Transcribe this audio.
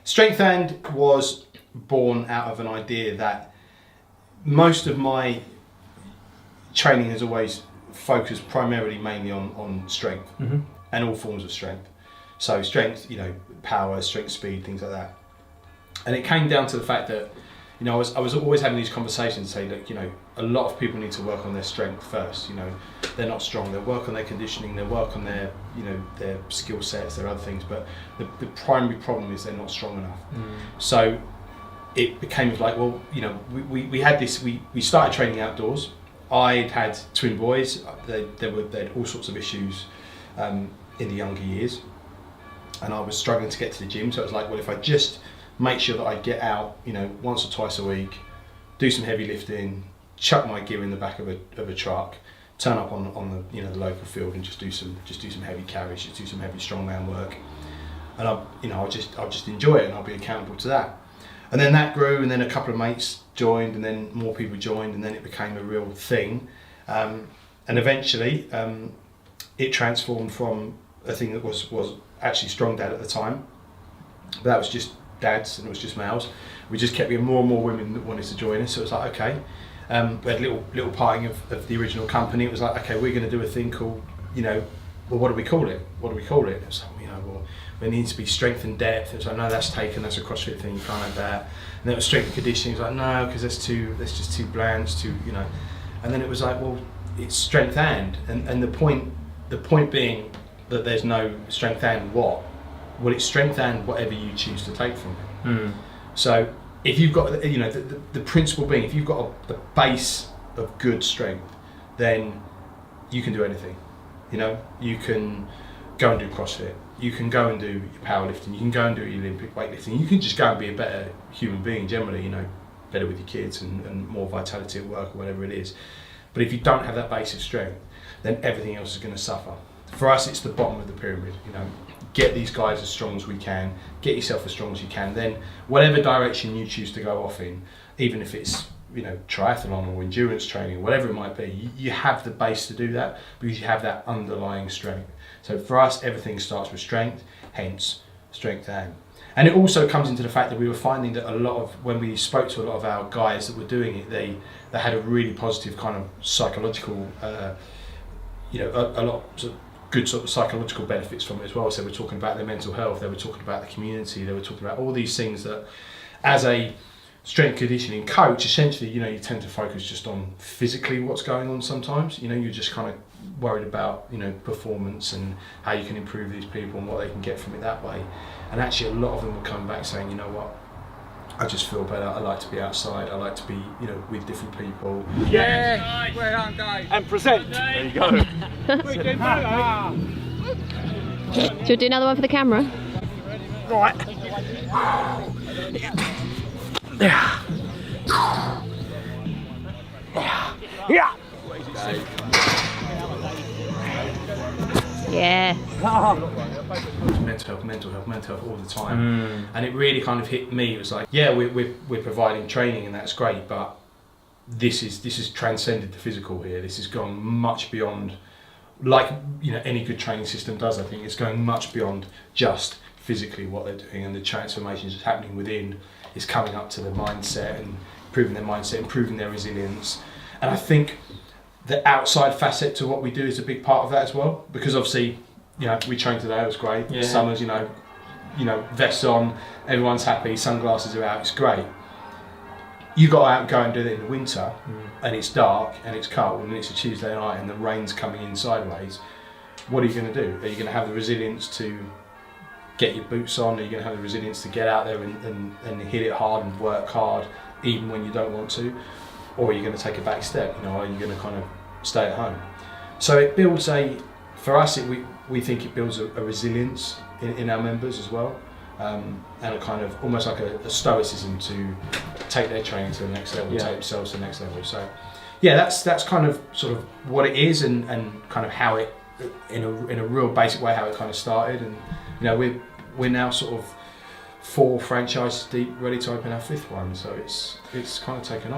Strength And was born out of an idea that most of my training has always focused primarily mainly on strength and all forms of strength. So strength, you know, power, strength, speed, things like that. And it came down to the fact that, you know, I was always having these conversations saying that, you know, a lot of people need to work on their strength first. You know, they're not strong, they'll work on their conditioning, they'll work on their, you know, their skill sets, their other things, but the primary problem is they're not strong enough. So it became like, well, you know, we had this, we started training outdoors. I'd had twin boys, they had all sorts of issues in the younger years, and I was struggling to get to the gym, so it was like, well, if I just make sure that I get out, you know, once or twice a week, do some heavy lifting, chuck my gear in the back of a truck, turn up on the, you know, the local field and just do some heavy carries, just do some heavy strongman work, and I'll just enjoy it and I'll be accountable to that. And then that grew, and then a couple of mates joined, and then more people joined, and then it became a real thing. And eventually, it transformed from a thing that was actually Strong Dad at the time, but that was just dads and it was just males. We just kept getting more and more women that wanted to join us, so it was like, okay. We had a little parting of the original company. It was like, okay, we're going to do a thing called, you know, well, what do we call it? What do we call it? It was like, you know, well, there needs to be strength and depth. It was like, no, that's taken, that's a CrossFit thing, you can't have that. And then it was strength and conditioning. It was like, no, because that's just too bland, it's too, you know. And then it was like, well, it's strength and the point being that there's no strength and what? Well, it's strength and whatever you choose to take from it. So if you've got, you know, the principle being, if you've got the base of good strength, then you can do anything. You know, you can go and do CrossFit, you can go and do your powerlifting, you can go and do your Olympic weightlifting, you can just go and be a better human being generally, you know, better with your kids and more vitality at work or whatever it is. But if you don't have that base of strength, then everything else is going to suffer. For us, it's the bottom of the pyramid, you know. Get these guys as strong as we can, get yourself as strong as you can, then whatever direction you choose to go off in, even if it's, you know, triathlon or endurance training, whatever it might be, you have the base to do that because you have that underlying strength. So for us, everything starts with strength, hence strength and it also comes into the fact that we were finding that a lot of, when we spoke to a lot of our guys that were doing it, they had a really positive kind of psychological, you know, a lot of good sort of psychological benefits from it as well. So we're talking about their mental health, they were talking about the community, they were talking about all these things that, as a strength conditioning coach, essentially, you know, you tend to focus just on physically what's going on sometimes. You know, you're just kind of worried about, you know, performance and how you can improve these people and what they can get from it that way. And actually a lot of them were coming back saying, you know what, I just feel better, I like to be outside, I like to be, you know, with different people. Yeah, well done, guys. And present. There you go. Should we do another one for the camera? Right. Yeah. Yeah. Yeah. Mental health all the time. And it really kind of hit me. It was like, yeah, we're providing training and that's great, but this is transcended the physical here. This has gone much beyond, like, you know, any good training system does. I think it's going much beyond just physically what they're doing, and the transformations that's happening within is coming up to the mindset and improving their mindset, improving their resilience. And I think the outside facet to what we do is a big part of that as well, because obviously, you know, we trained today, it was great. Yeah. Summer's, you know, vests on, everyone's happy, sunglasses are out, it's great. You got to go and do that in the winter, and it's dark and it's cold and it's a Tuesday night and the rain's coming in sideways. What are you going to do? Are you going to have the resilience to get your boots on? Are you going to have the resilience to get out there and hit it hard and work hard even when you don't want to? Or are you going to take a back step? You know, are you going to kind of stay at home? So it builds for us, we think it builds a resilience in our members as well, and a kind of almost like a stoicism to take their training to the next level, take themselves to the next level. So yeah, that's kind of sort of what it is, and kind of how it, in a real basic way, how it kind of started. And you know, we're now sort of 4 franchises deep, ready to open our 5th one, so it's kind of taken off.